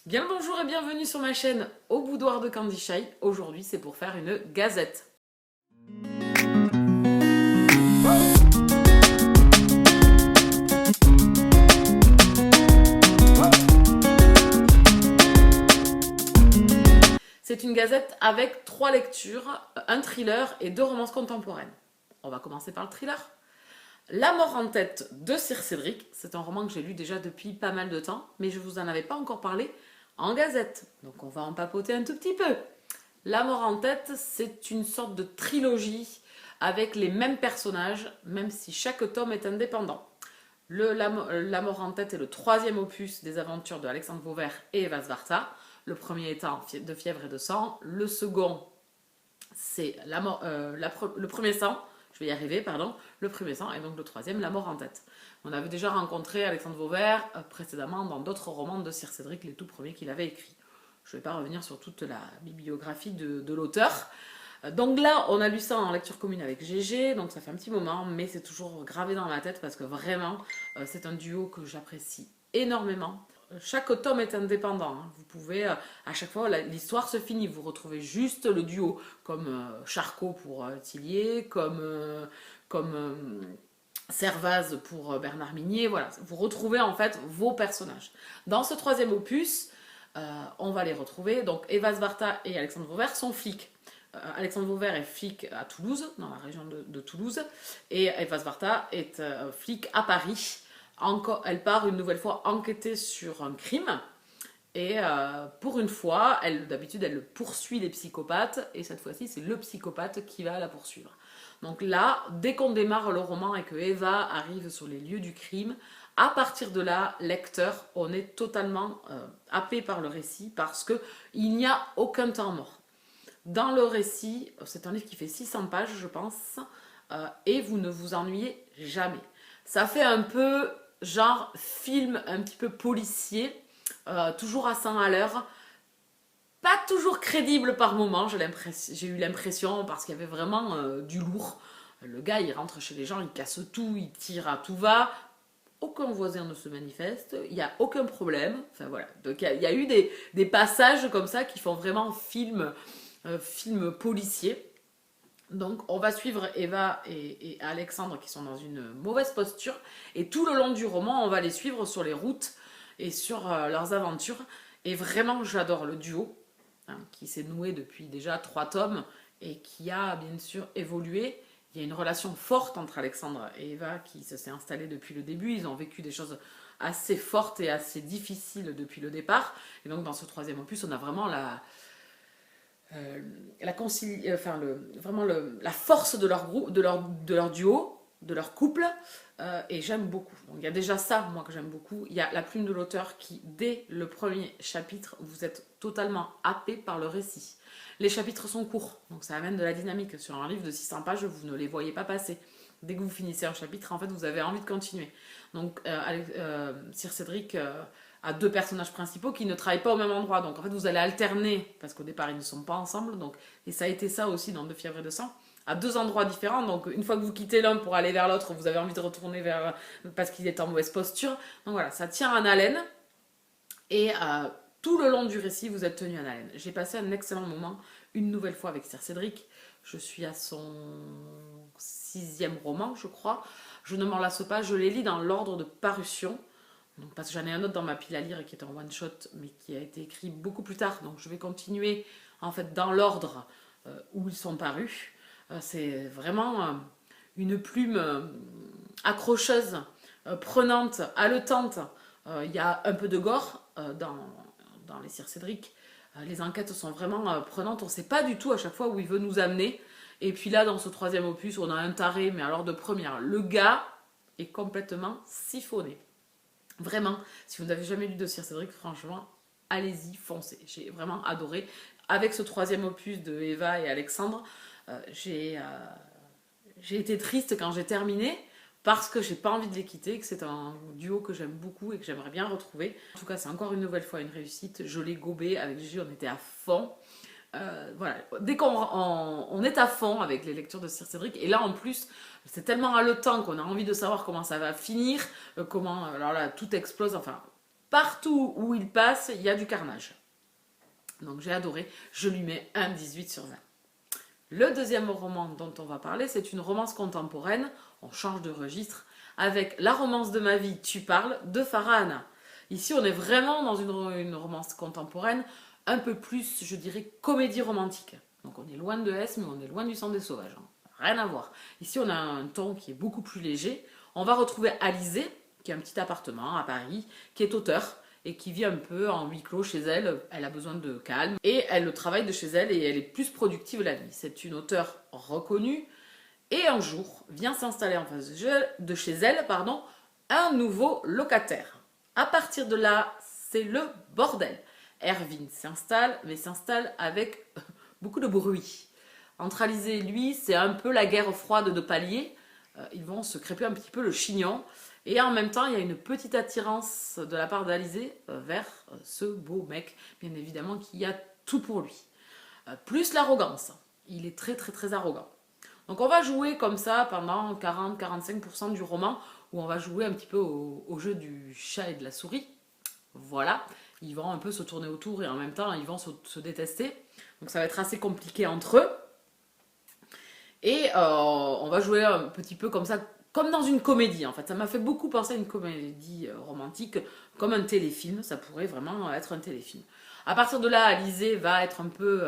Bien le bonjour et bienvenue sur ma chaîne Au Boudoir de Candy Shy. Aujourd'hui, c'est pour faire une gazette. C'est une gazette avec 3 lectures, un thriller et 2 romances contemporaines. On va commencer par le thriller. La mort en tête de Sir Cédric, c'est un roman que j'ai lu déjà depuis pas mal de temps, mais je vous en avais pas encore parlé en gazette. Donc on va en papoter un tout petit peu. La mort en tête, c'est une sorte de trilogie avec les mêmes personnages, même si chaque tome est indépendant. La mort en tête est le 3e opus des aventures de Alexandre Vauvert et Eva Svarta. Le premier étant De fièvre et de sang. Le second, c'est le premier sang. Je vais y arriver, pardon. Le premier sang. Et donc le troisième, La mort en tête. On avait déjà rencontré Alexandre Vauvert précédemment dans d'autres romans de Sir Cédric, les tout premiers qu'il avait écrits. Je ne vais pas revenir sur toute la bibliographie de l'auteur. Donc là, on a lu ça en lecture commune avec Gégé, donc ça fait un petit moment, mais c'est toujours gravé dans ma tête parce que vraiment, c'est un duo que j'apprécie énormément. Chaque tome est indépendant. Hein. Vous pouvez, à chaque fois, l'histoire se finit. Vous retrouvez juste le duo, comme Charcot pour Tillier, comme Servaz pour Bernard Minier. Voilà, vous retrouvez en fait vos personnages. Dans ce 3e opus, on va les retrouver. Donc Eva Svarta et Alexandre Vauvert sont flics. Alexandre Vauvert est flic à Toulouse, dans la région de Toulouse, et Eva Svarta est flic à Paris. Elle part une nouvelle fois enquêter sur un crime, et pour une fois, d'habitude, elle poursuit les psychopathes, et cette fois-ci, c'est le psychopathe qui va la poursuivre. Donc là, dès qu'on démarre le roman et que Eva arrive sur les lieux du crime, à partir de là, lecteur, on est totalement happé par le récit parce qu'il n'y a aucun temps mort. Dans le récit, c'est un livre qui fait 600 pages, je pense, et vous ne vous ennuyez jamais. Ça fait un peu genre film un petit peu policier, toujours à 100 à l'heure, pas toujours crédible par moment, j'ai eu l'impression, parce qu'il y avait vraiment du lourd. Le gars, il rentre chez les gens, il casse tout, il tire à tout va. Aucun voisin ne se manifeste, il n'y a aucun problème. Enfin voilà, donc il y a eu des passages comme ça qui font vraiment film policier. Donc on va suivre Eva et Alexandre qui sont dans une mauvaise posture. Et tout le long du roman, on va les suivre sur les routes et sur leurs aventures. Et vraiment, j'adore le duo, hein, qui s'est noué depuis déjà 3 tomes et qui a bien sûr évolué. Il y a une relation forte entre Alexandre et Eva qui s'est installée depuis le début. Ils ont vécu des choses assez fortes et assez difficiles depuis le départ. Et donc dans ce 3e opus, on a vraiment la force de leur groupe, de leur duo, de leur couple, et j'aime beaucoup. Donc il y a déjà ça, moi, que j'aime beaucoup. Il y a la plume de l'auteur qui, dès le premier chapitre, vous êtes totalement happé par le récit. Les chapitres sont courts, donc ça amène de la dynamique. Sur un livre de 600 pages, vous ne les voyez pas passer. Dès que vous finissez un chapitre, en fait, vous avez envie de continuer. Donc Sir Cédric à 2 personnages principaux qui ne travaillent pas au même endroit. Donc en fait, vous allez alterner, parce qu'au départ, ils ne sont pas ensemble. Donc, et ça a été ça aussi dans De fièvre et de sang, à 2 endroits différents. Donc une fois que vous quittez l'un pour aller vers l'autre, vous avez envie de retourner vers parce qu'il est en mauvaise posture. Donc voilà, ça tient en haleine. Et tout le long du récit, vous êtes tenu en haleine. J'ai passé un excellent moment, une nouvelle fois avec Sir Cédric. Je suis à son 6e roman, je crois. Je ne m'en lasse pas, je les lis dans l'ordre de parution. Donc, parce que j'en ai un autre dans ma pile à lire qui est en one shot, mais qui a été écrit beaucoup plus tard. Donc je vais continuer en fait dans l'ordre où ils sont parus. C'est vraiment une plume accrocheuse, prenante, haletante. Il y a un peu de gore dans les Sir Cédric. Les enquêtes sont vraiment prenantes. On ne sait pas du tout à chaque fois où il veut nous amener. Et puis là, dans ce 3e opus, on a un taré, mais alors de première. Le gars est complètement siphonné. Vraiment, si vous n'avez jamais lu de Sir Cédric, franchement, allez-y, foncez. J'ai vraiment adoré. Avec ce 3e opus de Eva et Alexandre, j'ai été triste quand j'ai terminé parce que j'ai pas envie de les quitter, que c'est un duo que j'aime beaucoup et que j'aimerais bien retrouver. En tout cas, c'est encore une nouvelle fois une réussite. Je l'ai gobé avec Gigi, on était à fond. Voilà, dès qu'on est à fond avec les lectures de Sir Cédric, et là en plus c'est tellement haletant qu'on a envie de savoir comment ça va finir, alors là tout explose, enfin Partout où il passe, il y a du carnage. Donc j'ai adoré, je lui mets un 18 sur 20. Le deuxième roman dont on va parler, c'est une romance contemporaine, on change de registre, avec La romance de ma vie, tu parles, de Farah Hanna. Ici, on est vraiment dans une romance contemporaine, un peu plus, je dirais, comédie romantique. Donc on est loin de S, mais on est loin du sang des sauvages. Hein. Rien à voir. Ici, on a un ton qui est beaucoup plus léger. On va retrouver Alizée, qui a un petit appartement à Paris, qui est auteur et qui vit un peu en huis clos chez elle. Elle a besoin de calme et elle travaille de chez elle et elle est plus productive la nuit. C'est une auteure reconnue et un jour vient s'installer en face de chez elle un nouveau locataire. À partir de là, c'est le bordel. Erwin s'installe, mais s'installe avec beaucoup de bruit. Entre Alizée et lui, c'est un peu la guerre froide de palier. Ils vont se crêper un petit peu le chignon. Et en même temps, il y a une petite attirance de la part d'Alizée vers ce beau mec, bien évidemment, qui a tout pour lui. Plus l'arrogance. Il est très très très arrogant. Donc on va jouer comme ça pendant 40-45% du roman, où on va jouer un petit peu au jeu du chat et de la souris. Voilà, ils vont un peu se tourner autour et en même temps ils vont se détester. Donc ça va être assez compliqué entre eux. Et on va jouer un petit peu comme ça, comme dans une comédie en fait. Ça m'a fait beaucoup penser à une comédie romantique, comme un téléfilm. Ça pourrait vraiment être un téléfilm. À partir de là, Alizée va être un peu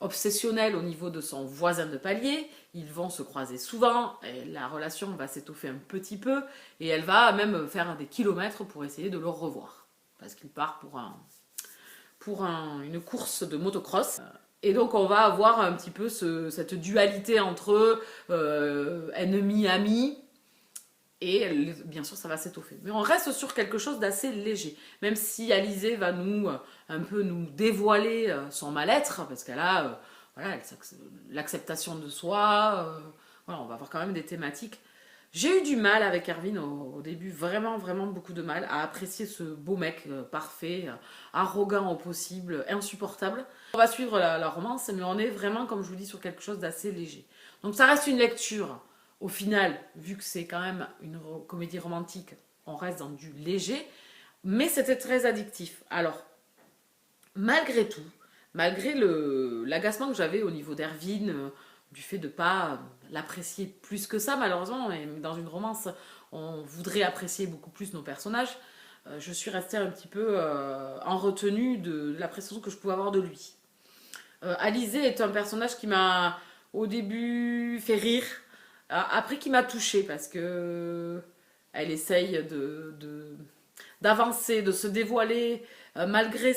obsessionnelle au niveau de son voisin de palier. Ils vont se croiser souvent. Et la relation va s'étoffer un petit peu. Et elle va même faire des kilomètres pour essayer de le revoir. Parce qu'il part pour une course de motocross. Et donc on va avoir un petit peu cette dualité entre ennemi-ami. Et bien sûr, ça va s'étoffer. Mais on reste sur quelque chose d'assez léger. Même si Alizée va un peu nous dévoiler son mal-être, parce qu'elle a voilà, l'acceptation de soi. Voilà, on va avoir quand même des thématiques. J'ai eu du mal avec Erwin au début, vraiment, vraiment beaucoup de mal à apprécier ce beau mec parfait, arrogant au possible, insupportable. On va suivre la romance, mais on est vraiment, comme je vous dis, sur quelque chose d'assez léger. Donc ça reste une lecture. Au final, vu que c'est quand même une comédie romantique, on reste dans du léger, mais c'était très addictif. Alors, malgré tout, malgré l'agacement que j'avais au niveau d'Erwin, du fait de ne pas l'apprécier plus que ça, malheureusement, et dans une romance, on voudrait apprécier beaucoup plus nos personnages, je suis restée un petit peu en retenue de l'appréciation que je pouvais avoir de lui. Alizée est un personnage qui m'a au début fait rire, après qui m'a touchée parce que elle essaye d'avancer, de se dévoiler malgré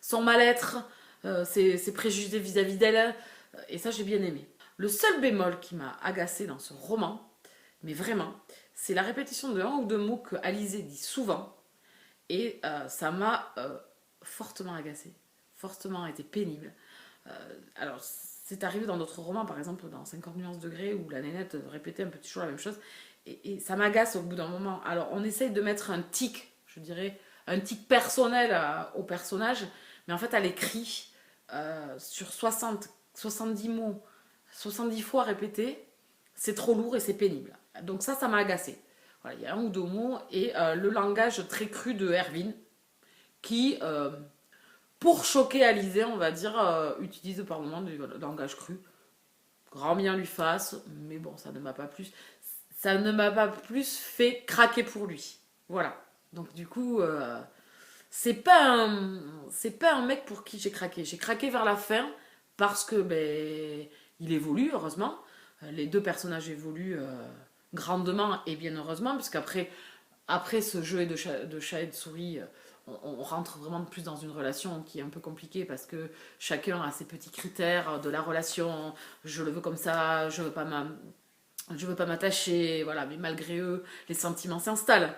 son mal-être, ses préjugés vis-à-vis d'elle. Et ça, j'ai bien aimé. Le seul bémol qui m'a agacé dans ce roman, mais vraiment, c'est la répétition de un ou deux mots que Alizée dit souvent. Et ça m'a fortement agacé, fortement été pénible. Alors, c'est arrivé dans d'autres romans, par exemple dans 50 nuances degrés, où la nénette répétait un peu toujours la même chose. Et ça m'agace au bout d'un moment. Alors, on essaye de mettre un tic, je dirais, un tic personnel au personnage, mais en fait, à l'écrit, sur 70 mots, 70 fois répétés, c'est trop lourd et c'est pénible. Donc ça m'a agacé. Voilà, il y a un ou deux mots, et le langage très cru de Erwin, qui... pour choquer Alizée, on va dire, utilise par moments du langage cru. Grand bien lui fasse, mais bon, ça ne m'a pas plus. Ça ne m'a pas plus fait craquer pour lui. Voilà. Donc du coup, c'est pas un mec pour qui j'ai craqué. J'ai craqué vers la fin parce que il évolue, heureusement. Les deux personnages évoluent grandement et bien heureusement, puisqu'après ce jeu de chat et de souris, on rentre vraiment plus dans une relation qui est un peu compliquée parce que chacun a ses petits critères de la relation. Je le veux comme ça, je veux pas m'attacher, voilà. Mais malgré eux, les sentiments s'installent.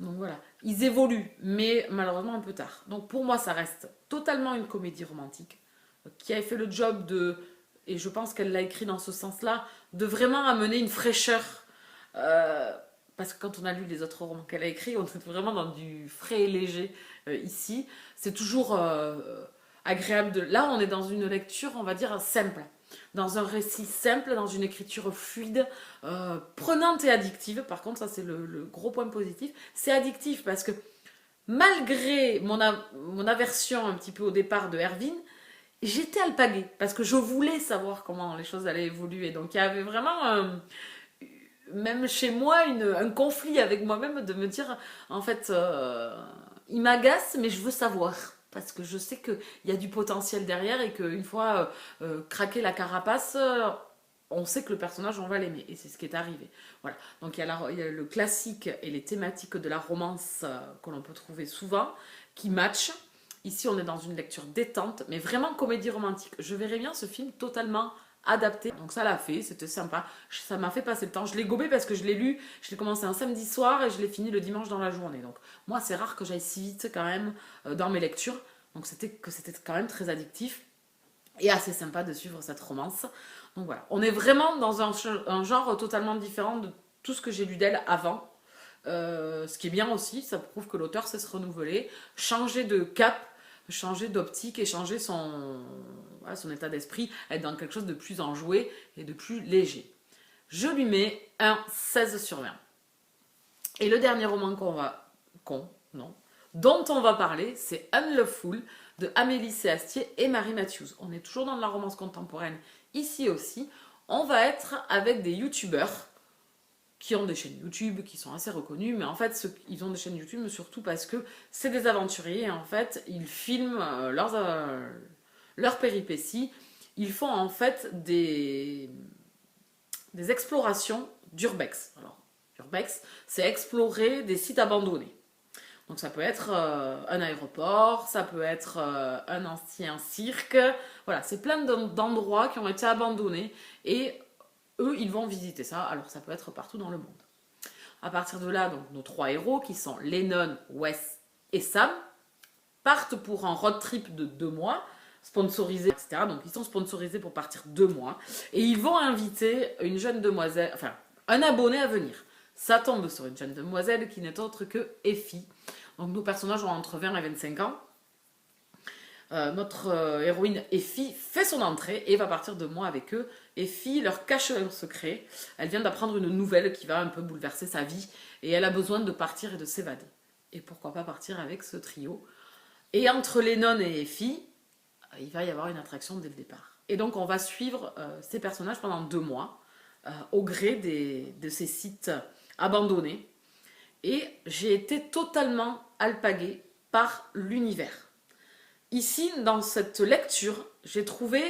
Donc voilà, ils évoluent, mais malheureusement un peu tard. Donc pour moi, ça reste totalement une comédie romantique qui a fait le job et je pense qu'elle l'a écrit dans ce sens-là, de vraiment amener une fraîcheur. Parce que quand on a lu les autres romans qu'elle a écrits, on est vraiment dans du frais et léger ici. C'est toujours agréable. Là, on est dans une lecture, on va dire, simple. dans un récit simple, dans une écriture fluide, prenante et addictive. Par contre, ça c'est le gros point positif. C'est addictif parce que malgré mon aversion un petit peu au départ de Erwin, j'étais alpaguée parce que je voulais savoir comment les choses allaient évoluer. Donc il y avait vraiment même chez moi un conflit avec moi-même de me dire en fait il m'agace mais je veux savoir parce que je sais qu'il y a du potentiel derrière et qu'une fois craqué la carapace, on sait que le personnage, on va l'aimer. Et c'est ce qui est arrivé. Voilà. Donc il y a le classique et les thématiques de la romance que l'on peut trouver souvent, qui matchent. Ici, on est dans une lecture détente, mais vraiment comédie romantique. Je verrais bien ce film totalement adapté. Donc ça l'a fait, c'était sympa. Ça m'a fait passer le temps. Je l'ai gobé parce que je l'ai lu, je l'ai commencé un samedi soir et je l'ai fini le dimanche dans la journée. Donc moi, c'est rare que j'aille si vite quand même dans mes lectures. Donc c'était quand même très addictif et assez sympa de suivre cette romance. Donc voilà, on est vraiment dans un genre totalement différent de tout ce que j'ai lu d'elle avant. Ce qui est bien aussi, ça prouve que l'auteur sait se renouveler, changer de cap, changer d'optique et changer voilà, son état d'esprit, être dans quelque chose de plus enjoué et de plus léger. Je lui mets un 16 sur 20. Et le dernier roman dont on va parler, c'est Unloveful de Amélie Séastier et Marie Matthews. On est toujours dans de la romance contemporaine ici aussi. On va être avec des youtubeurs qui ont des chaînes YouTube, qui sont assez reconnus, mais en fait, ils ont des chaînes YouTube surtout parce que c'est des aventuriers, et en fait, ils filment leurs péripéties. Ils font en fait des explorations d'urbex. Alors, urbex, c'est explorer des sites abandonnés. Donc ça peut être un aéroport, ça peut être un ancien cirque. Voilà, c'est plein d'endroits qui ont été abandonnés et eux, ils vont visiter ça. Alors ça peut être partout dans le monde. À partir de là, donc nos trois héros qui sont Lennon, Wes et Sam partent pour un road trip de 2 mois, sponsorisé, etc. Donc ils sont sponsorisés pour partir 2 mois et ils vont inviter une jeune demoiselle, enfin un abonné à venir. Ça tombe sur une jeune demoiselle qui n'est autre que Effie. Donc nos personnages ont entre 20 et 25 ans. Notre héroïne Effie fait son entrée et va partir 2 mois avec eux. Effie leur cache un secret. Elle vient d'apprendre une nouvelle qui va un peu bouleverser sa vie et elle a besoin de partir et de s'évader. Et pourquoi pas partir avec ce trio. Et entre Lennon et Effie, il va y avoir une attraction dès le départ. Et donc on va suivre ces personnages pendant 2 mois au gré de ces sites abandonnés. Et j'ai été totalement alpaguée par l'univers. Ici, dans cette lecture, j'ai trouvé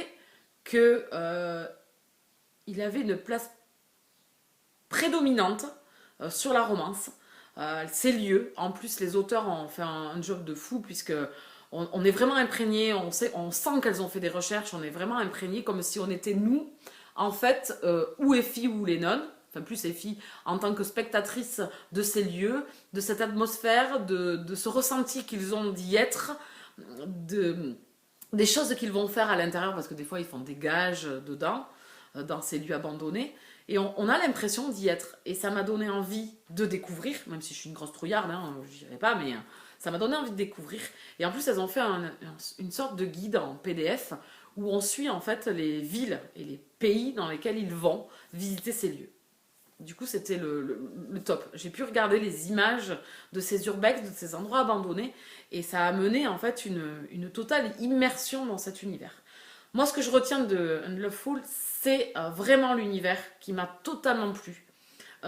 que il avait une place prédominante sur la romance. Ces lieux, en plus, les auteurs ont fait un job de fou puisque on est vraiment imprégné, on sent qu'elles ont fait des recherches, on est vraiment imprégné comme si on était nous, en fait, ou Effie ou Lennon. Enfin plus Effie, en tant que spectatrice de ces lieux, de cette atmosphère, de ce ressenti qu'ils ont d'y être, des choses qu'ils vont faire à l'intérieur, parce que des fois ils font des gages dedans, dans ces lieux abandonnés, et on a l'impression d'y être. Et ça m'a donné envie de découvrir, même si je suis une grosse trouillarde, hein, je dirais pas, mais ça m'a donné envie de découvrir. Et en plus elles ont fait une sorte de guide en PDF, où on suit en fait les villes et les pays dans lesquels ils vont visiter ces lieux. Du coup, c'était le top. J'ai pu regarder les images de ces urbex, de ces endroits abandonnés, et ça a mené en fait une totale immersion dans cet univers. Moi, ce que je retiens de Unloveful, c'est vraiment l'univers qui m'a totalement plu.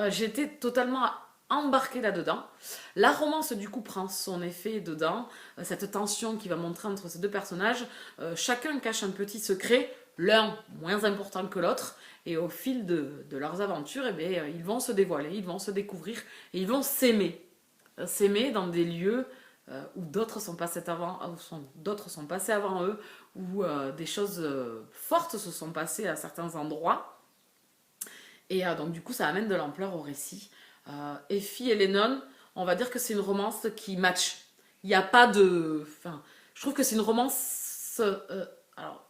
J'étais totalement embarquée là-dedans. La romance, du coup, prend son effet dedans. Cette tension qui va montrer entre ces deux personnages. Chacun cache un petit secret, l'un moins important que l'autre. Et au fil de leurs aventures, eh bien, ils vont se dévoiler, ils vont se découvrir et ils vont s'aimer. S'aimer dans des lieux où d'autres sont passés avant eux, où des choses fortes se sont passées à certains endroits. Et donc du coup, ça amène de l'ampleur au récit. Effie et Lennon, on va dire que c'est une romance qui match. Il n'y a pas de... Enfin, je trouve que c'est une romance alors,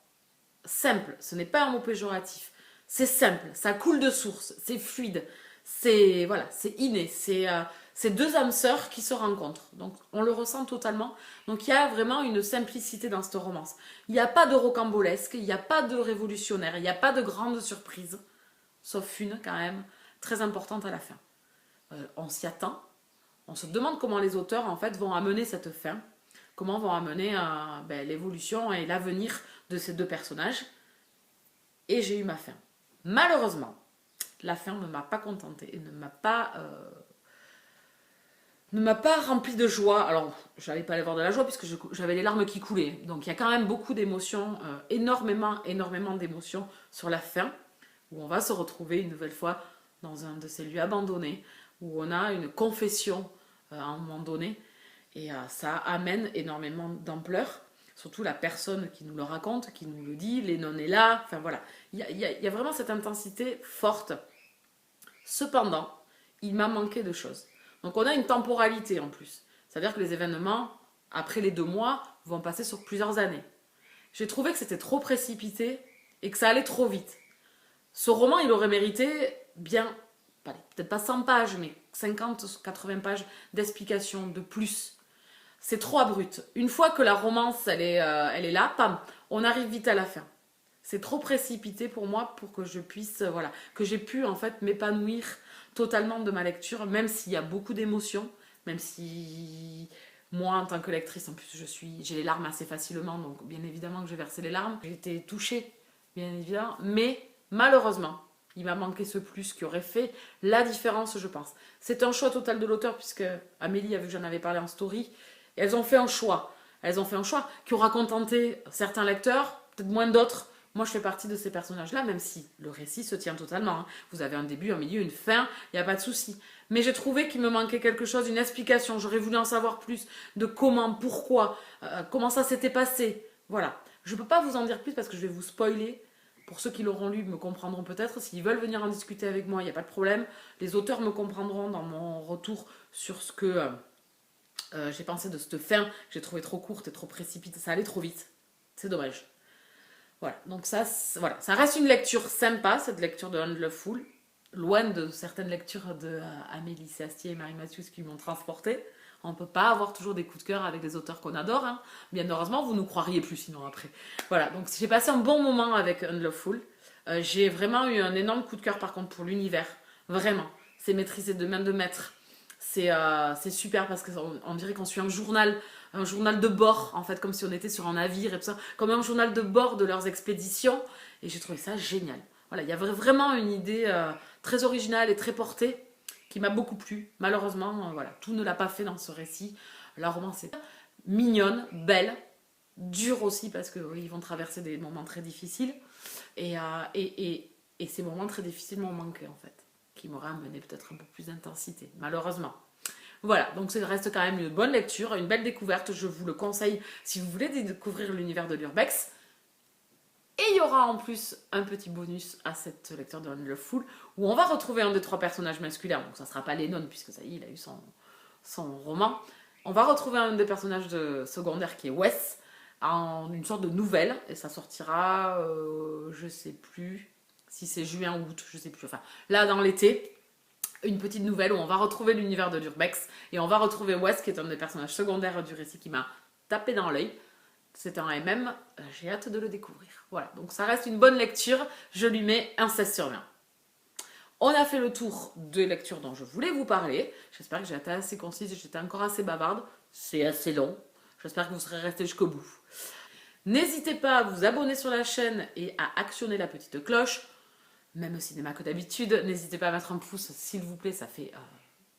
simple, ce n'est pas un mot péjoratif. C'est simple, ça coule de source, c'est fluide, c'est voilà, c'est inné, C'est deux âmes sœurs qui se rencontrent. Donc on le ressent totalement. Donc il y a vraiment une simplicité dans cette romance. Il n'y a pas de rocambolesque, il n'y a pas de révolutionnaire, il n'y a pas de grande surprise. Sauf une quand même, très importante à la fin. On s'y attend. On se demande comment les auteurs en fait vont amener cette fin. Comment vont amener l'évolution et l'avenir de ces deux personnages. Et j'ai eu ma fin. Malheureusement, la fin ne m'a pas contentée et ne m'a pas rempli de joie. Alors, je n'allais pas aller voir de la joie puisque j'avais les larmes qui coulaient. Donc, il y a quand même beaucoup d'émotions, énormément d'émotions sur la fin, où on va se retrouver une nouvelle fois dans un de ces lieux abandonnés, où on a une confession à un moment donné, et ça amène énormément d'ampleur. Surtout la personne qui nous le raconte, qui nous le dit, Lennon est là, enfin voilà. Il y a vraiment cette intensité forte. Cependant, il m'a manqué de choses. Donc on a une temporalité en plus. C'est-à-dire que les événements, après les 2 mois, vont passer sur plusieurs années. J'ai trouvé que c'était trop précipité et que ça allait trop vite. Ce roman, il aurait mérité bien, peut-être pas 100 pages, mais 50, 80 pages d'explications de plus. C'est trop abrupt. Une fois que la romance, elle est là, pam, on arrive vite à la fin. C'est trop précipité pour moi pour que je puisse, que j'ai pu en fait m'épanouir totalement de ma lecture, même s'il y a beaucoup d'émotions, même si moi en tant que lectrice, en plus j'ai les larmes assez facilement, donc bien évidemment que j'ai versé les larmes. J'ai été touchée, bien évidemment, mais malheureusement, il m'a manqué ce plus qui aurait fait la différence, je pense. C'est un choix total de l'auteur, puisque Amélie a vu que j'en avais parlé en story, et elles ont fait un choix. Elles ont fait un choix qui aura contenté certains lecteurs, peut-être moins d'autres. Moi, je fais partie de ces personnages-là, même si le récit se tient totalement. Hein. Vous avez un début, un milieu, une fin, il n'y a pas de souci. Mais j'ai trouvé qu'il me manquait quelque chose, une explication. J'aurais voulu en savoir plus de comment, pourquoi, comment ça s'était passé. Voilà. Je ne peux pas vous en dire plus parce que je vais vous spoiler. Pour ceux qui l'auront lu, me comprendront peut-être. S'ils veulent venir en discuter avec moi, il n'y a pas de problème. Les auteurs me comprendront dans mon retour sur ce que j'ai pensé de cette fin. Que j'ai trouvé trop courte et trop précipitée. Ça allait trop vite. C'est dommage. Voilà, donc ça reste une lecture sympa, cette lecture de Unloveful, loin de certaines lectures de Amélie Astier et Marie Matthews qui m'ont transportée. On ne peut pas avoir toujours des coups de cœur avec des auteurs qu'on adore. Hein. Bien heureusement, vous ne nous croiriez plus sinon après. Voilà, donc j'ai passé un bon moment avec Unloveful. J'ai vraiment eu un énorme coup de cœur par contre pour l'univers. Vraiment, c'est maîtrisé de main de maître. C'est super parce qu'on dirait qu'on suit un journal de bord, en fait, comme si on était sur un navire et tout ça, comme un journal de bord de leurs expéditions. Et j'ai trouvé ça génial. Voilà, il y avait vraiment une idée très originale et très portée qui m'a beaucoup plu. Malheureusement, tout ne l'a pas fait dans ce récit. La romance est mignonne, belle, dure aussi parce qu'ils vont traverser des moments très difficiles. Et ces moments très difficiles m'ont manqué, en fait, qui m'auraient amené peut-être un peu plus d'intensité, malheureusement. Voilà, donc ça reste quand même une bonne lecture, une belle découverte, je vous le conseille si vous voulez découvrir l'univers de l'urbex. Et il y aura en plus un petit bonus à cette lecture de Unloveful, où on va retrouver un des 3 personnages masculins, donc ça ne sera pas Lennon, puisque ça y est, il a eu son roman. On va retrouver un des personnages secondaires qui est Wes, en une sorte de nouvelle, et ça sortira, je sais plus si c'est juin ou août, je sais plus, enfin là dans l'été. Une petite nouvelle où on va retrouver l'univers de l'urbex et on va retrouver Wes qui est un des personnages secondaires du récit qui m'a tapé dans l'œil. C'est un MM, j'ai hâte de le découvrir. Voilà, donc ça reste une bonne lecture, je lui mets un 16 sur 20. On a fait le tour de lectures dont je voulais vous parler. J'espère que j'ai été assez concise, j'étais encore assez bavarde. C'est assez long, j'espère que vous serez restés jusqu'au bout. N'hésitez pas à vous abonner sur la chaîne et à actionner la petite cloche. Même au cinéma que d'habitude, n'hésitez pas à mettre un pouce s'il vous plaît, ça fait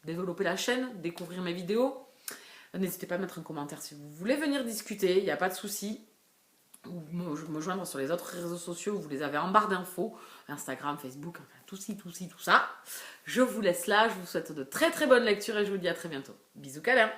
développer la chaîne, découvrir mes vidéos. N'hésitez pas à mettre un commentaire si vous voulez venir discuter, il n'y a pas de souci. Ou me joindre sur les autres réseaux sociaux, vous les avez en barre d'infos, Instagram, Facebook, enfin tout ça. Je vous laisse là, je vous souhaite de très très bonnes lectures et je vous dis à très bientôt. Bisous câlins.